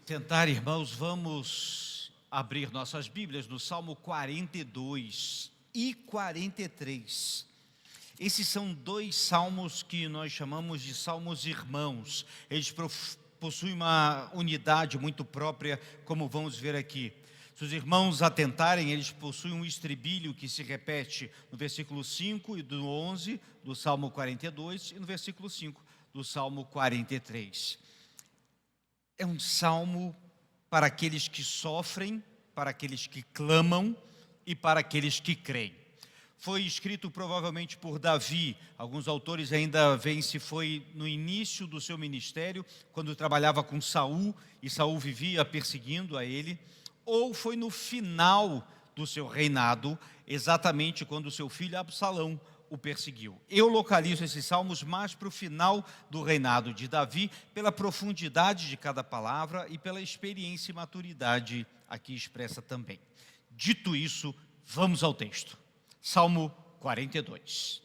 Tentar, irmãos, vamos abrir nossas Bíblias no Salmo 42 e 43. Esses são dois salmos que nós chamamos de salmos irmãos. Eles possuem uma unidade muito própria, como vamos ver aqui. Se os irmãos atentarem, eles possuem um estribilho que se repete no versículo 5 e do 11 do Salmo 42 e no versículo 5 do Salmo 43. É um salmo para aqueles que sofrem, para aqueles que clamam e para aqueles que creem. Foi escrito provavelmente por Davi. Alguns autores ainda veem se foi no início do seu ministério, quando trabalhava com Saul, e Saul vivia perseguindo a ele, ou foi no final do seu reinado, exatamente quando o seu filho Absalão o perseguiu. Eu localizo esses salmos mais para o final do reinado de Davi, pela profundidade de cada palavra e pela experiência e maturidade aqui expressa também. Dito isso, vamos ao texto. Salmo 42.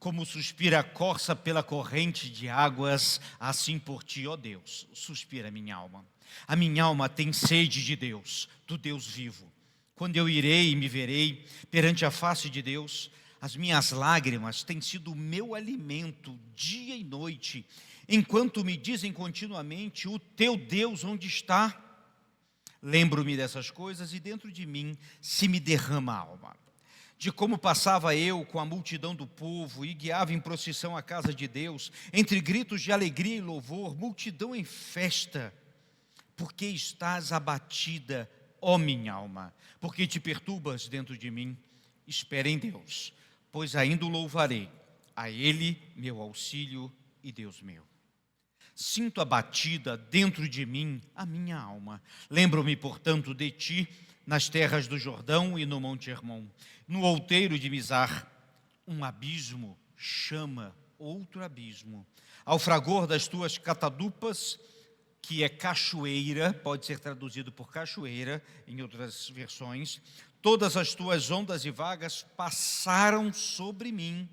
Como suspira a corça pela corrente de águas, assim por ti, ó Deus, suspira a minha alma. A minha alma tem sede de Deus, do Deus vivo. Quando eu irei e me verei perante a face de Deus, as minhas lágrimas têm sido o meu alimento dia e noite, enquanto me dizem continuamente: o teu Deus onde está? Lembro-me dessas coisas e dentro de mim se me derrama a alma. De como passava eu com a multidão do povo e guiava em procissão a casa de Deus, entre gritos de alegria e louvor, multidão em festa. Porque estás abatida, ó minha alma? Porque te perturbas dentro de mim? Espera em Deus, pois ainda o louvarei, a Ele meu auxílio e Deus meu. Sinto abatida dentro de mim a minha alma. Lembro-me, portanto, de ti nas terras do Jordão e no Monte Hermon. No outeiro de Mizar, um abismo chama outro abismo. Ao fragor das tuas catadupas, que é cachoeira, pode ser traduzido por cachoeira em outras versões, todas as tuas ondas e vagas passaram sobre mim.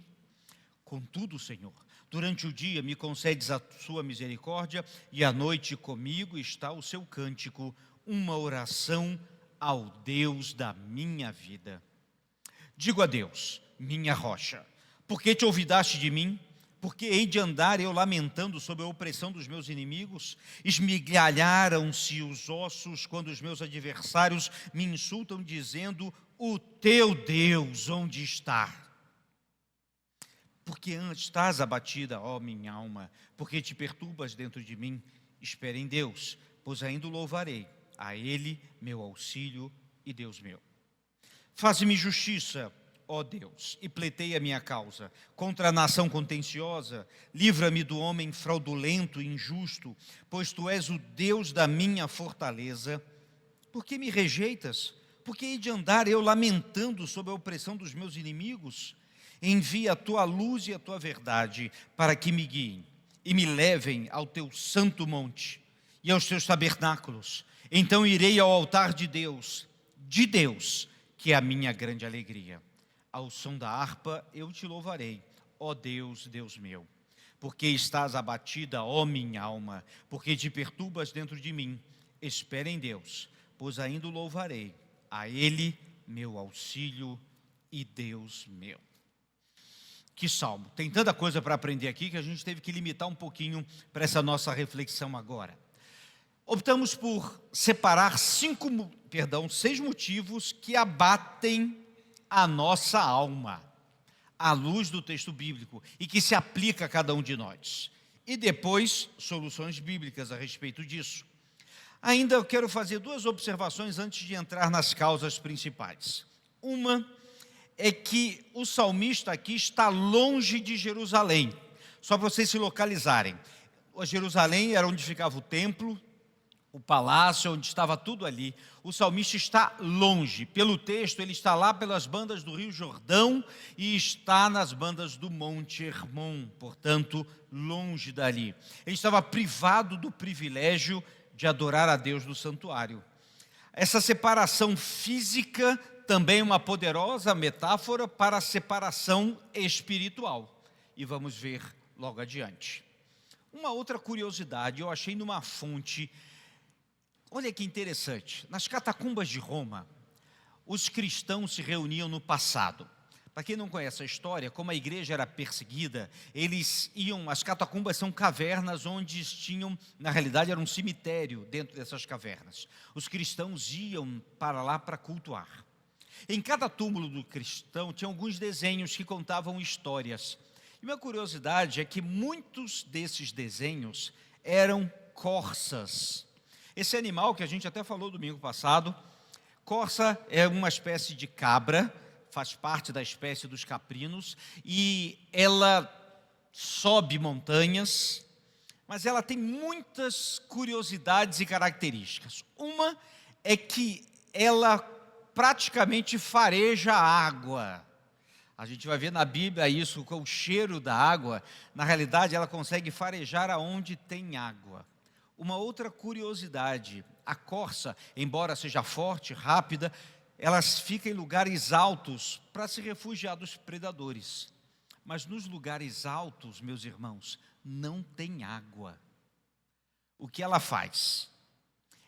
Contudo, Senhor, durante o dia me concedes a sua misericórdia, e à noite comigo está o seu cântico, uma oração ao Deus da minha vida. Digo a Deus, minha rocha: por que te olvidaste de mim? Por que hei de andar eu lamentando sob a opressão dos meus inimigos? Esmigalharam-se os ossos quando os meus adversários me insultam, dizendo: o teu Deus onde está? Porque estás abatida, ó minha alma, porque te perturbas dentro de mim? Espera em Deus, pois ainda o louvarei, a Ele meu auxílio e Deus meu. Faze-me justiça, ó Deus, e pleiteia a minha causa contra a nação contenciosa. Livra-me do homem fraudulento e injusto, pois Tu és o Deus da minha fortaleza. Por que me rejeitas? Por que hei de andar eu lamentando sob a opressão dos meus inimigos? Envia a Tua luz e a Tua verdade para que me guiem e me levem ao Teu santo monte e aos Teus tabernáculos. Então irei ao altar de Deus, que é a minha grande alegria. Ao som da harpa eu te louvarei, ó Deus, Deus meu. Porque estás abatida, ó minha alma, porque te perturbas dentro de mim. Espera em Deus, pois ainda o louvarei, a Ele meu auxílio e Deus meu. Que salmo! Tem tanta coisa para aprender aqui que a gente teve que limitar um pouquinho para essa nossa reflexão agora. Optamos por separar 6 motivos que abatem a nossa alma, à luz do texto bíblico, e que se aplica a cada um de nós. E depois, soluções bíblicas a respeito disso. Ainda eu quero fazer 2 observações antes de entrar nas causas principais. Uma é que o salmista aqui está longe de Jerusalém. Só para vocês se localizarem. Jerusalém era onde ficava o templo, o palácio, onde estava tudo ali. O salmista está longe. Pelo texto, ele está lá pelas bandas do Rio Jordão e está nas bandas do Monte Hermon, portanto, longe dali. Ele estava privado do privilégio de adorar a Deus no santuário. Essa separação física também é uma poderosa metáfora para a separação espiritual. E vamos ver logo adiante. Uma outra curiosidade, eu achei numa fonte Olha que interessante, nas catacumbas de Roma, os cristãos se reuniam no passado. Para quem não conhece a história, como a igreja era perseguida, as catacumbas são cavernas onde tinham, na realidade era um cemitério dentro dessas cavernas. Os cristãos iam para lá para cultuar. Em cada túmulo do cristão tinha alguns desenhos que contavam histórias. E uma curiosidade é que muitos desses desenhos eram corsas. Esse animal que a gente até falou domingo passado, corça é uma espécie de cabra, faz parte da espécie dos caprinos, e ela sobe montanhas, mas ela tem muitas curiosidades e características. Uma é que ela praticamente fareja a água. A gente vai ver na Bíblia isso com o cheiro da água. Na realidade, ela consegue farejar aonde tem água. Uma outra curiosidade, a corça, embora seja forte, rápida, elas ficam em lugares altos para se refugiar dos predadores. Mas nos lugares altos, meus irmãos, não tem água. O que ela faz?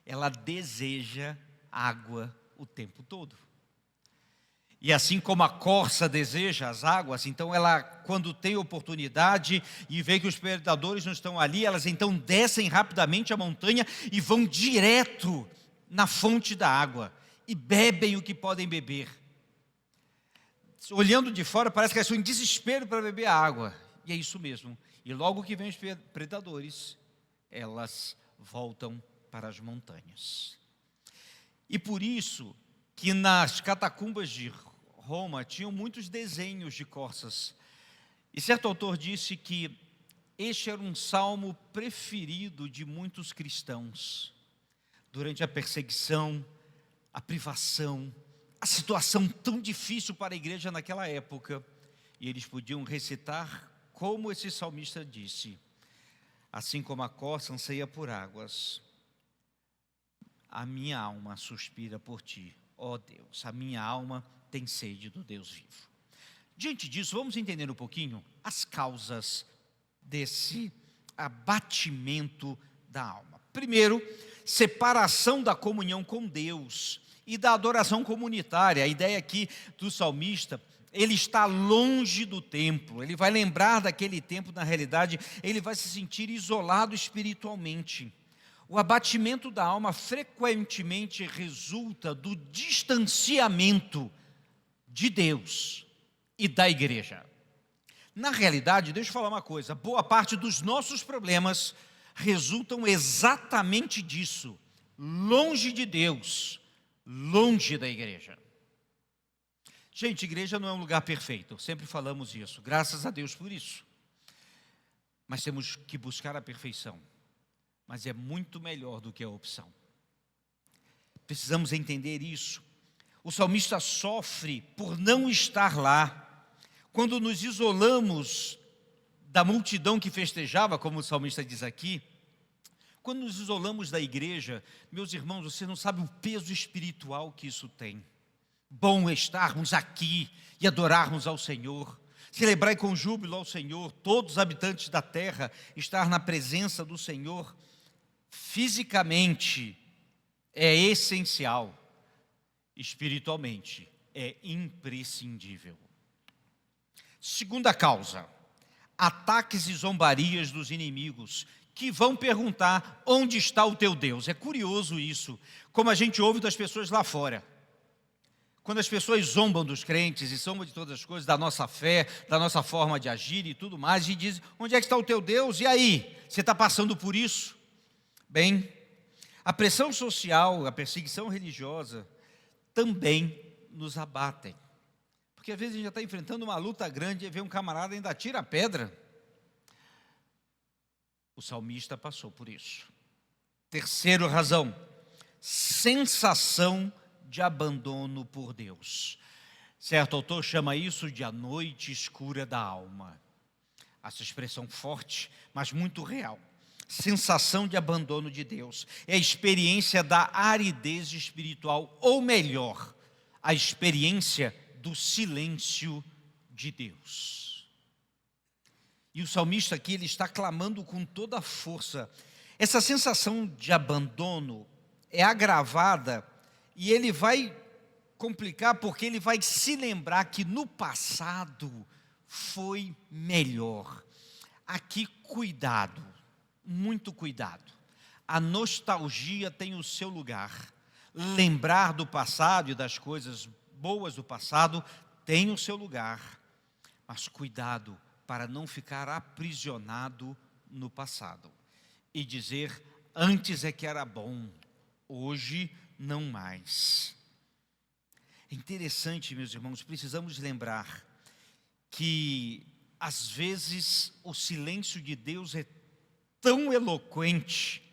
Ela deseja água o tempo todo. E assim como a corça deseja as águas, então ela, quando tem oportunidade e vê que os predadores não estão ali, elas então descem rapidamente a montanha e vão direto na fonte da água e bebem o que podem beber. Olhando de fora, parece que elas estão em desespero para beber a água. E é isso mesmo. E logo que vem os predadores, elas voltam para as montanhas. E por isso que nas catacumbas de Roma tinham muitos desenhos de corças. E certo autor disse que este era um salmo preferido de muitos cristãos. Durante a perseguição, a privação, a situação tão difícil para a igreja naquela época, e eles podiam recitar como esse salmista disse: assim como a corça anseia por águas, a minha alma suspira por ti, ó Deus, a minha alma tem sede do Deus vivo. Diante disso, vamos entender um pouquinho as causas desse abatimento da alma. Primeiro, separação da comunhão com Deus e da adoração comunitária. A ideia aqui do salmista, ele está longe do templo, ele vai lembrar daquele tempo, na realidade, ele vai se sentir isolado espiritualmente. O abatimento da alma frequentemente resulta do distanciamento de Deus e da igreja. Na realidade, deixa eu falar uma coisa, boa parte dos nossos problemas resultam exatamente disso, longe de Deus, longe da igreja. Gente, igreja não é um lugar perfeito, sempre falamos isso, graças a Deus por isso. Mas temos que buscar a perfeição, mas é muito melhor do que a opção. Precisamos entender isso. O salmista sofre por não estar lá. Quando nos isolamos da multidão que festejava, como o salmista diz aqui, quando nos isolamos da igreja, meus irmãos, você não sabe o peso espiritual que isso tem. Bom estarmos aqui e adorarmos ao Senhor, celebrar com júbilo ao Senhor, todos os habitantes da terra, estar na presença do Senhor, fisicamente é essencial, espiritualmente é imprescindível. Segunda causa, ataques e zombarias dos inimigos, que vão perguntar: onde está o teu Deus? É curioso isso, como a gente ouve das pessoas lá fora. Quando as pessoas zombam dos crentes e zombam de todas as coisas, da nossa fé, da nossa forma de agir e tudo mais, e dizem: onde é que está o teu Deus? E aí, você está passando por isso? Bem, a pressão social, a perseguição religiosa também nos abatem. Porque às vezes a gente já está enfrentando uma luta grande e vê um camarada ainda tira a pedra. O salmista passou por isso. Terceira razão, sensação de abandono por Deus. Certo autor chama isso de a noite escura da alma. Essa expressão forte, mas muito real. Sensação de abandono de Deus. É a experiência da aridez espiritual, ou melhor, a experiência do silêncio de Deus. E o salmista aqui, ele está clamando com toda a força. Essa sensação de abandono é agravada e ele vai complicar porque ele vai se lembrar que no passado foi melhor. Aqui, cuidado, muito cuidado. A nostalgia tem o seu lugar. Lembrar do passado e das coisas boas do passado tem o seu lugar. Mas cuidado para não ficar aprisionado no passado e dizer, antes é que era bom, hoje não mais. É interessante, meus irmãos, precisamos lembrar que às vezes o silêncio de Deus é tão eloquente.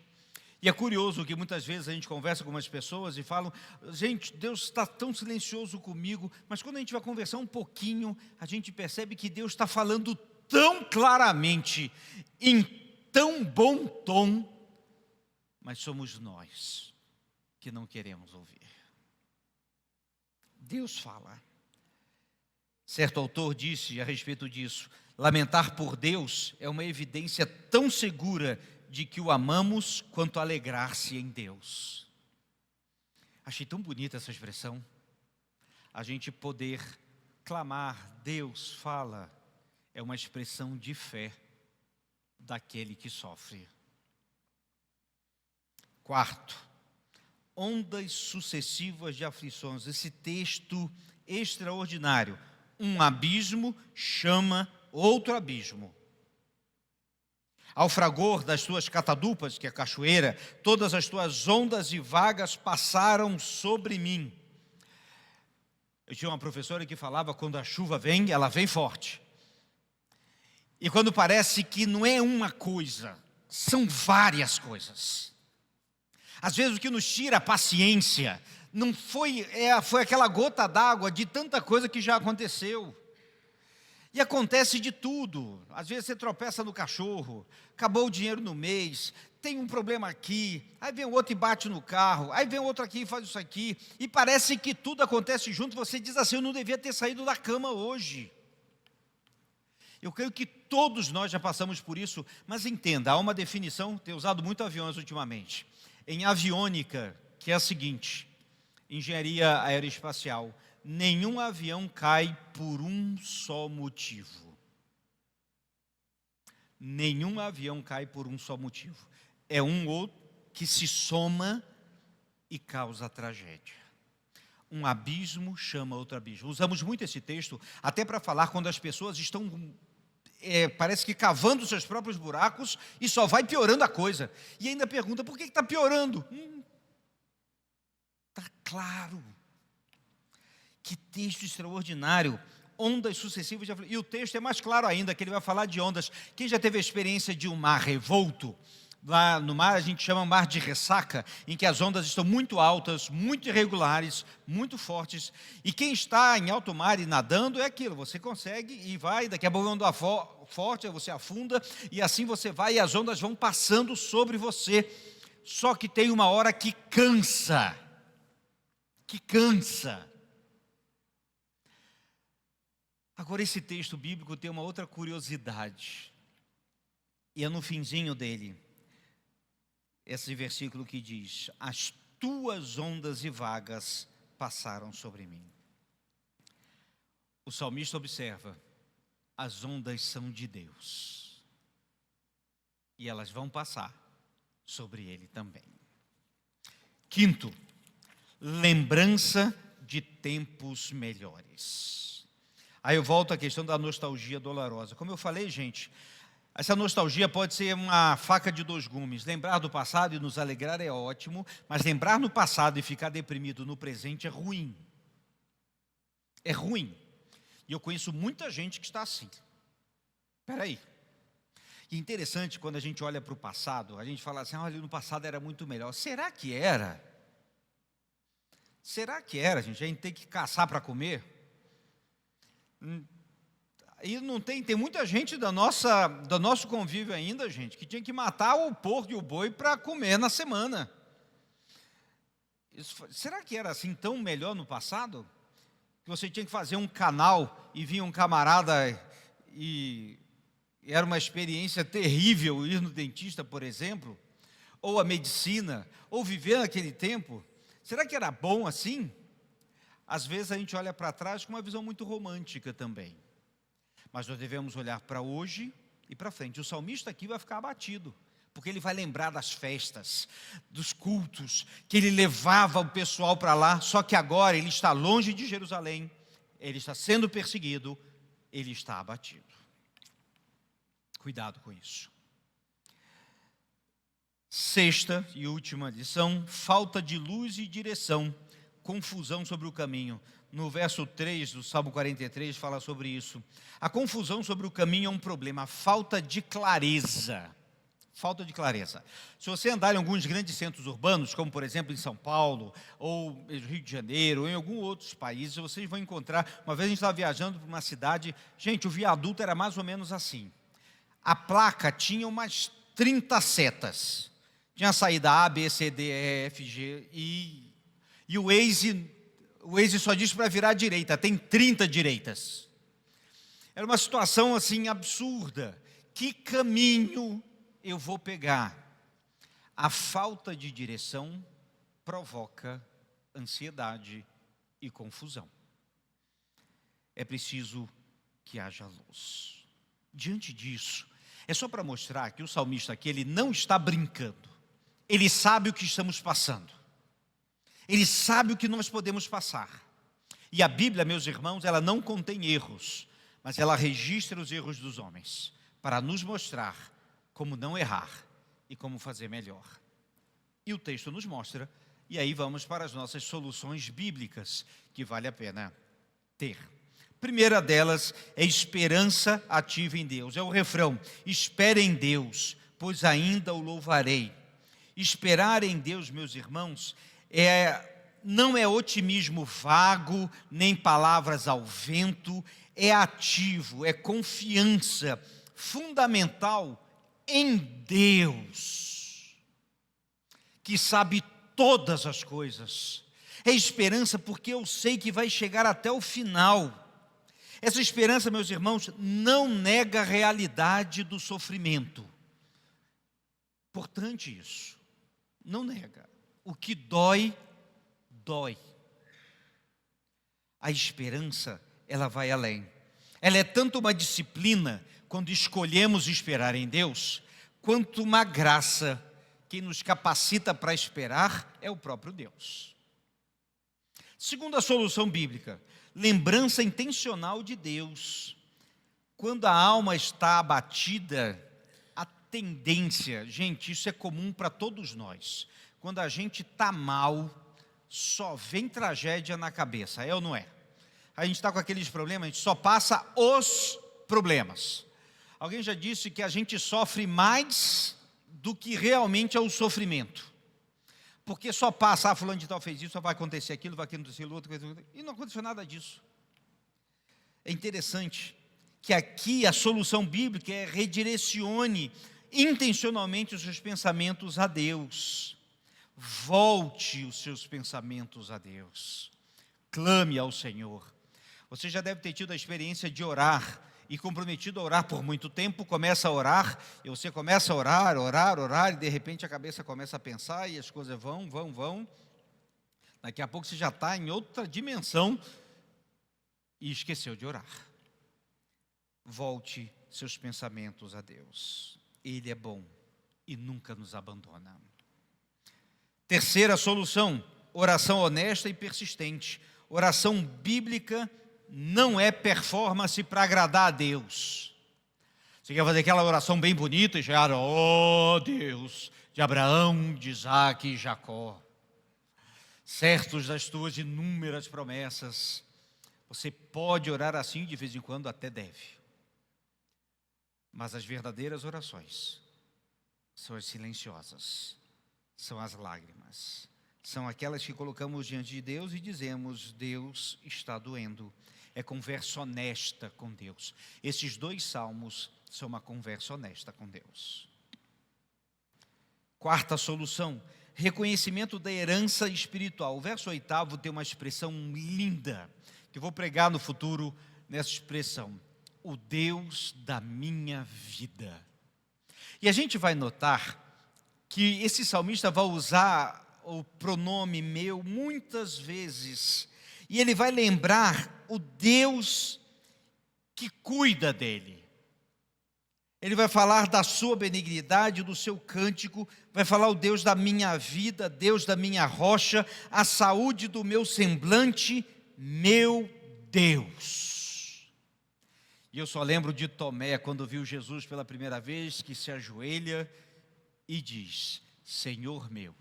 E é curioso que muitas vezes a gente conversa com umas pessoas e falam, gente, Deus está tão silencioso comigo, mas quando a gente vai conversar um pouquinho, a gente percebe que Deus está falando tão claramente, em tão bom tom, mas somos nós que não queremos ouvir. Deus fala. Certo autor disse a respeito disso, lamentar por Deus é uma evidência tão segura de que o amamos quanto alegrar-se em Deus. Achei tão bonita essa expressão. A gente poder clamar, Deus fala, é uma expressão de fé daquele que sofre. Quarto, ondas sucessivas de aflições. Esse texto extraordinário. Um abismo chama outro abismo. Ao fragor das tuas catadupas, que é a cachoeira, todas as tuas ondas e vagas passaram sobre mim. Eu tinha uma professora que falava, quando a chuva vem, ela vem forte. E quando parece que não é uma coisa, são várias coisas. Às vezes o que nos tira a paciência, não foi aquela gota d'água de tanta coisa que já aconteceu. E acontece de tudo. Às vezes você tropeça no cachorro, acabou o dinheiro no mês, tem um problema aqui, aí vem o outro e bate no carro, aí vem o outro aqui e faz isso aqui, e parece que tudo acontece junto, você diz assim, eu não devia ter saído da cama hoje. Eu creio que todos nós já passamos por isso, mas entenda, há uma definição, tenho usado muito aviões ultimamente, em aviônica, que é a seguinte, engenharia aeroespacial, nenhum avião cai por um só motivo. Nenhum avião cai por um só motivo. É um outro que se soma e causa tragédia. Um abismo chama outro abismo. Usamos muito esse texto até para falar quando as pessoas estão, parece que cavando seus próprios buracos e só vai piorando a coisa. E ainda pergunta, por que está piorando? Está claro. Que texto extraordinário, ondas sucessivas de aflição. E o texto é mais claro ainda, que ele vai falar de ondas. Quem já teve a experiência de um mar revolto? Lá no mar a gente chama mar de ressaca, em que as ondas estão muito altas, muito irregulares, muito fortes. E quem está em alto mar e nadando é aquilo, você consegue e vai, daqui a pouco a onda forte, aí você afunda, e assim você vai e as ondas vão passando sobre você. Só que tem uma hora que cansa. Que cansa. Agora esse texto bíblico tem uma outra curiosidade, e é no finzinho dele, esse versículo que diz, as tuas ondas e vagas passaram sobre mim. O salmista observa, as ondas são de Deus, e elas vão passar sobre ele também. Quinto, lembrança de tempos melhores. Aí eu volto à questão da nostalgia dolorosa. Como eu falei, gente, essa nostalgia pode ser uma faca de dois gumes. Lembrar do passado e nos alegrar é ótimo, mas lembrar no passado e ficar deprimido no presente é ruim. É ruim. E eu conheço muita gente que está assim. Espera aí. E é interessante quando a gente olha para o passado, a gente fala assim, olha, no passado era muito melhor. Será que era? Será que era, gente? A gente tem que caçar para comer? E não tem muita gente do nosso convívio ainda, gente, que tinha que matar o porco e o boi para comer na semana. Será que era assim tão melhor no passado? Que você tinha que fazer um canal e vinha um camarada e era uma experiência terrível ir no dentista, por exemplo. ou a medicina, ou viver naquele tempo, será que era bom assim? Às vezes a gente olha para trás com uma visão muito romântica também. Mas nós devemos olhar para hoje e para frente. O salmista aqui vai ficar abatido, porque ele vai lembrar das festas, dos cultos, que ele levava o pessoal para lá, só que agora ele está longe de Jerusalém, ele está sendo perseguido, ele está abatido. Cuidado com isso. Sexta e última lição: falta de luz e direção, confusão sobre o caminho. No verso 3 do Salmo 43 fala sobre isso. A confusão sobre o caminho é um problema, a falta de clareza. Falta de clareza. Se você andar em alguns grandes centros urbanos, como por exemplo em São Paulo, ou no Rio de Janeiro, ou em alguns outros países, vocês vão encontrar. Uma vez a gente estava viajando para uma cidade, gente, o viaduto era mais ou menos assim. A placa tinha umas 30 setas. Tinha a saída A, B, C, D, E, F, G, e o Waze só diz para virar à direita, tem 30 direitas. Era uma situação assim absurda. Que caminho eu vou pegar? A falta de direção provoca ansiedade e confusão. É preciso que haja luz. Diante disso, é só para mostrar que o salmista aqui, ele não está brincando. Ele sabe o que estamos passando. Ele sabe o que nós podemos passar. E a Bíblia, meus irmãos, ela não contém erros, mas ela registra os erros dos homens, para nos mostrar como não errar e como fazer melhor. E o texto nos mostra, e aí vamos para as nossas soluções bíblicas, que vale a pena ter. Primeira delas é esperança ativa em Deus. É o refrão: espere em Deus, pois ainda o louvarei. Esperar em Deus, meus irmãos, não é otimismo vago, nem palavras ao vento, é ativo, é confiança fundamental em Deus, que sabe todas as coisas. É esperança porque eu sei que vai chegar até o final. Essa esperança, meus irmãos, não nega a realidade do sofrimento. Importante isso. Não nega. O que dói, dói. A esperança, ela vai além. Ela é tanto uma disciplina, quando escolhemos esperar em Deus, quanto uma graça. Quem nos capacita para esperar é o próprio Deus. Segunda solução bíblica: lembrança intencional de Deus. Quando a alma está abatida, a tendência, gente, isso é comum para todos nós. Quando a gente está mal, só vem tragédia na cabeça, é ou não é? A gente está com aqueles problemas, a gente só passa os problemas. Alguém já disse que a gente sofre mais do que realmente é o sofrimento. Porque só passa, fulano de tal fez isso, só vai acontecer aquilo, vai acontecer outro, e não aconteceu nada disso. É interessante que aqui a solução bíblica é redirecione intencionalmente os seus pensamentos a Deus. Volte os seus pensamentos a Deus. Clame ao Senhor. Você já deve ter tido a experiência de orar e comprometido a orar por muito tempo, começa a orar, e você começa a orar, e de repente a cabeça começa a pensar, e as coisas vão. Daqui a pouco você já está em outra dimensão e esqueceu de orar. Volte seus pensamentos a Deus. Ele é bom e nunca nos abandona. Terceira solução: oração honesta e persistente. Oração bíblica não é performance para agradar a Deus. Você quer fazer aquela oração bem bonita e já, ó Deus, de Abraão, de Isaac e Jacó, certos das tuas inúmeras promessas. Você pode orar assim de vez em quando, até deve. Mas as verdadeiras orações são as silenciosas, são as lágrimas. São aquelas que colocamos diante de Deus e dizemos: Deus está doendo. É conversa honesta com Deus. Esses dois salmos são uma conversa honesta com Deus. Quarta solução: reconhecimento da herança espiritual. O verso 8º tem uma expressão linda, que eu vou pregar no futuro nessa expressão: o Deus da minha vida. E a gente vai notar que esse salmista vai usar o pronome meu muitas vezes, e ele vai lembrar o Deus que cuida dele. Ele vai falar da sua benignidade, do seu cântico, vai falar o Deus da minha vida, Deus da minha rocha, a saúde do meu semblante, meu Deus. E eu só lembro de Tomé, quando viu Jesus pela primeira vez, que se ajoelha e diz: Senhor meu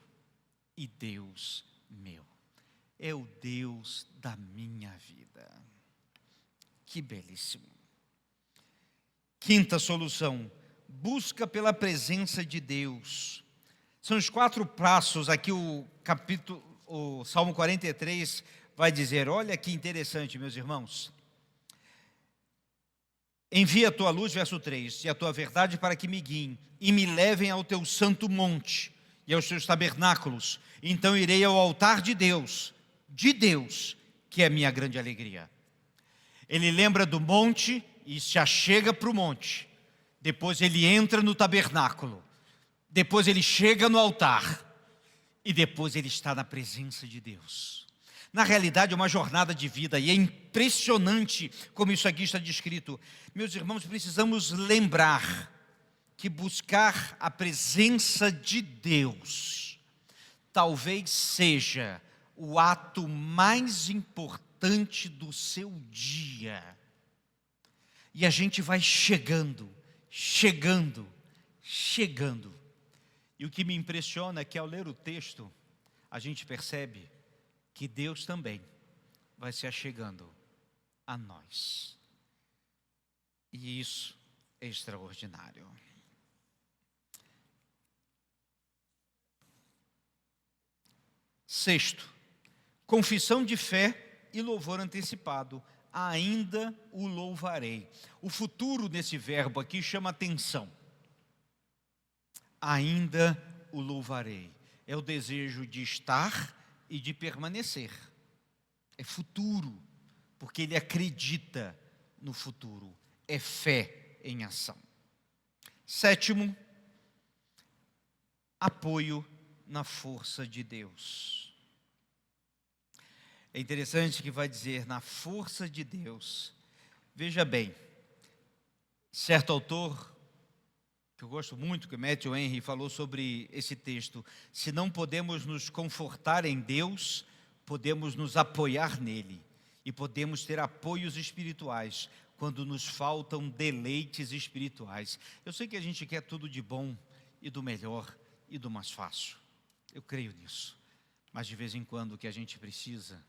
e Deus meu. É o Deus da minha vida. Que belíssimo. Quinta solução: busca pela presença de Deus. São os 4 passos aqui, o Salmo 43 vai dizer, olha que interessante, meus irmãos. Envia a tua luz, verso 3, e a tua verdade para que me guiem, e me levem ao teu santo monte, e aos teus tabernáculos. Então irei ao altar de Deus, que é a minha grande alegria. Ele lembra do monte e se achega para o monte. Depois ele entra no tabernáculo. Depois ele chega no altar. E depois ele está na presença de Deus. Na realidade é uma jornada de vida, e é impressionante como isso aqui está descrito. Meus irmãos, precisamos lembrar que buscar a presença de Deus talvez seja o ato mais importante do seu dia. E a gente vai chegando. E o que me impressiona é que ao ler o texto, a gente percebe que Deus também vai se achegando a nós. E isso é extraordinário. Sexto, confissão de fé e louvor antecipado. Ainda o louvarei. O futuro desse verbo aqui chama atenção. Ainda o louvarei. É o desejo de estar e de permanecer. É futuro, porque ele acredita no futuro. É fé em ação. Sétimo, apoio na força de Deus. É interessante que vai dizer na força de Deus. Veja bem, certo autor, que eu gosto muito, que Matthew Henry falou sobre esse texto: se não podemos nos confortar em Deus, podemos nos apoiar nele, e podemos ter apoios espirituais quando nos faltam deleites espirituais. Eu sei que a gente quer tudo de bom e do melhor e do mais fácil, eu creio nisso, mas de vez em quando o que a gente precisa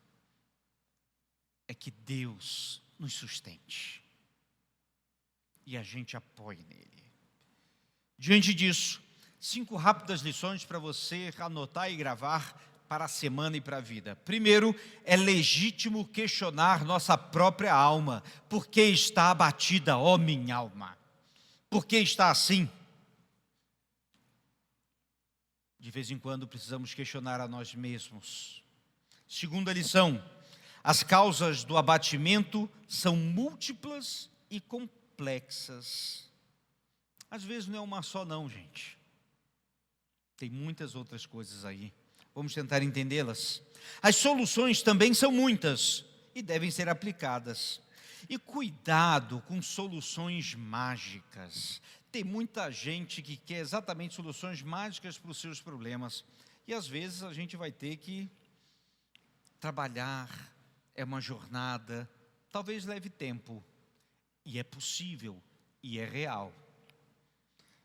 é que Deus nos sustente e a gente apoie nele. Diante disso, 5 rápidas lições para você anotar e gravar para a semana e para a vida. Primeiro, é legítimo questionar nossa própria alma. Por que está abatida, ó minha alma? Por que está assim? De vez em quando precisamos questionar a nós mesmos. Segunda lição: as causas do abatimento são múltiplas e complexas. Às vezes não é uma só não, gente. Tem muitas outras coisas aí. Vamos tentar entendê-las. As soluções também são muitas e devem ser aplicadas. E cuidado com soluções mágicas. Tem muita gente que quer exatamente soluções mágicas para os seus problemas. E às vezes a gente vai ter que trabalhar. É uma jornada, talvez leve tempo. E é possível, e é real.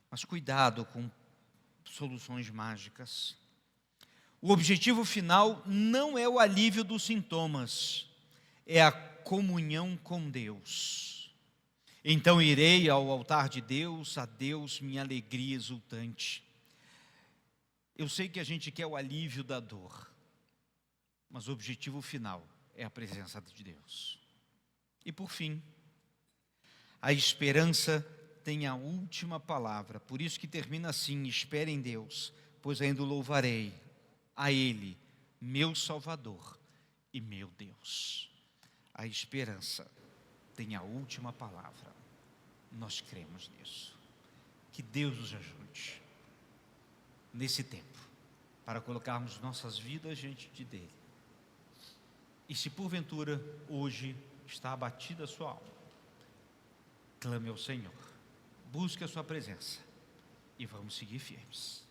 Mas cuidado com soluções mágicas. O objetivo final não é o alívio dos sintomas, é a comunhão com Deus. Então irei ao altar de Deus, a Deus minha alegria exultante. Eu sei que a gente quer o alívio da dor, mas o objetivo final é a presença de Deus. E por fim, a esperança tem a última palavra, por isso que termina assim: espere em Deus, pois ainda o louvarei, a Ele, meu Salvador e meu Deus. A esperança tem a última palavra, nós cremos nisso. Que Deus nos ajude. nesse tempo, para colocarmos nossas vidas diante dele. E se porventura hoje está abatida a sua alma, clame ao Senhor, busque a sua presença e vamos seguir firmes.